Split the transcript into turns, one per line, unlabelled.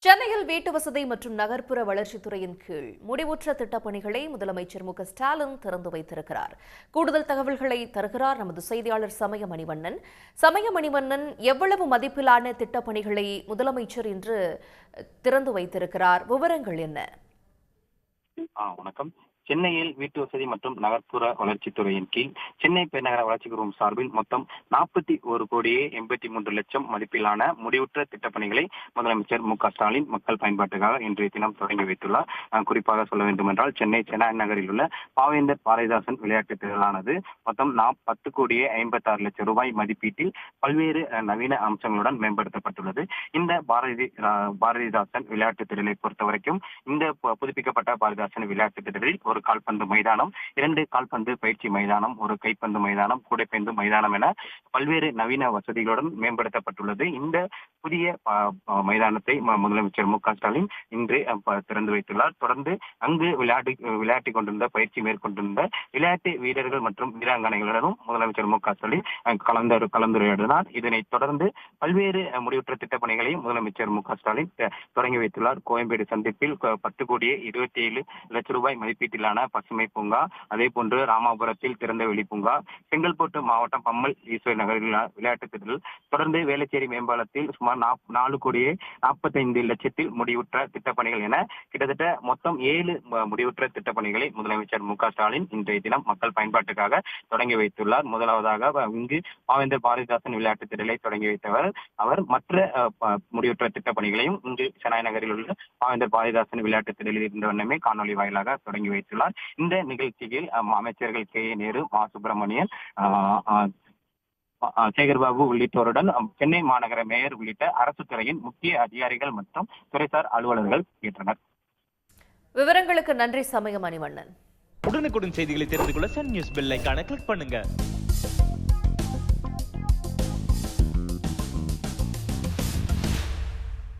சென்னையில் வீட்டு வசதி மற்றும் நகர்ப்புற வளர்ச்சித்துறையின் கீழ் முடிவுற்ற திட்டப்பணிகளை முதலமைச்சர் மு.க.ஸ்டாலின் திறந்து வைத்திருக்கிறார். கூடுதல் தகவல்களை தருகிறார் நமது செய்தியாளர் சமயமணிவண்ணன். சமயமணிவண்ணன், எவ்வளவு மதிப்பிலான திட்டப்பணிகளை முதலமைச்சர் இன்று திறந்து வைத்திருக்கிறார்? விவரங்கள் என்ன?
வணக்கம். சென்னையில் வீட்டு வசதி மற்றும் நகர்ப்புற வளர்ச்சித்துறையின் கீழ் சென்னை பெருநகர வளர்ச்சி குழுமம் சார்பில் மொத்தம் 41,83,00,000 மதிப்பிலான முடிவுற்ற திட்டப்பணிகளை முதலமைச்சர் மு.க.ஸ்டாலின் மக்கள் பயன்பாட்டுக்காக இன்றைய தினம் தொடங்கி வைத்துள்ளார். குறிப்பாக சொல்ல வேண்டுமென்றால் சென்னை செனாய் நகரில் உள்ள பாவேந்தர் பாரதிதாசன் விளையாட்டு திடலானது மொத்தம் 10,56,00,000 ரூபாய் மதிப்பீட்டில் பல்வேறு நவீன அம்சங்களுடன் மேம்படுத்தப்பட்டுள்ளது. இந்த பாரதிதாசன் விளையாட்டு திடலை பொறுத்தவரைக்கும் இந்த புதுப்பிக்கப்பட்ட பாரதிதாசன் விளையாட்டு திடலில் ஒரு கால்பந்து மைதானம், 2 கால்பந்து பயிற்சி மைதானம், ஒரு கைப்பந்து மைதானம், கூடைப்பந்து மைதானம் என பல்வேறு நவீன வசதிகளுடன் மேம்படுத்தப்பட்டுள்ளது. இந்த புதிய மைதானத்தை முதலமைச்சர் மு.க.ஸ்டாலின் இன்று திறந்து வைத்துள்ளார். தொடர்ந்து அங்கு விளையாட்டி கொண்டிருந்த பயிற்சி மேற்கொண்டிருந்த விளையாட்டு வீரர்கள் மற்றும் வீராங்கனைகளுடனும் முதலமைச்சர் மு.க.ஸ்டாலின் கலந்துரையாடினார். இதனைத் தொடர்ந்து பல்வேறு முடிவுற்ற திட்டப்பணிகளையும் முதலமைச்சர் மு.க.ஸ்டாலின் தொடங்கி வைத்துள்ளார். கோயம்பேடு சந்திப்பில் 10,27,00,000 ரூபாய் மதிப்பீட்டில் பசுமை பூங்கா, அதே போன்று ராமாபுரத்தில் திறந்த வெளி பூங்கா, செங்கல்பட்டு மாவட்டம் பம்மல் ஈஸ்வரி நகரில் விளையாட்டு திடல், தொடர்ந்து வேளச்சேரி மேம்பாலத்தில் சுமார் 4,45,00,000 முடிவுற்ற திட்டப்பணிகள் என கிட்டத்தட்ட மொத்தம் 7 முடிவுற்ற திட்டப்பணிகளை முதலமைச்சர் மு.க.ஸ்டாலின் இன்றைய தினம் மக்கள் பயன்பாட்டுக்காக தொடங்கி வைத்துள்ளார். முதலாவதாக இங்கு பாவேந்தர் பாரதிதாசன் விளையாட்டு திடலை தொடங்கி வைத்தவர் அவர். மற்ற முடிவுற்ற திட்டப்பணிகளையும் இங்கு செனாய் நகரில் உள்ள பாவேந்தர் பாரதிதாசன் விளையாட்டு திடலில் இருந்த வண்ணமே காணொலி வாயிலாக தொடங்கி வைத்துள்ளார். இந்த நிகழ்ச்சியில் அமைச்சர்கள் கே. நேரு, மா. சுப்பிரமணியன், சேகர்பாபு உள்ளிட்டோருடன் சென்னை மாநகர மேயர் உள்ளிட்ட அரசு துறையின் முக்கிய அதிகாரிகள் மற்றும் துறைசார் அலுவலர்கள் ஏற்றனர்.
விவரங்களுக்கு நன்றி சமயமணிவண்ணன்.
உடனுக்குடன் செய்திகளை தெரிந்து கொள்ள சன் நியூஸ் பெல் ஐகானை கிளிக் பண்ணுங்க.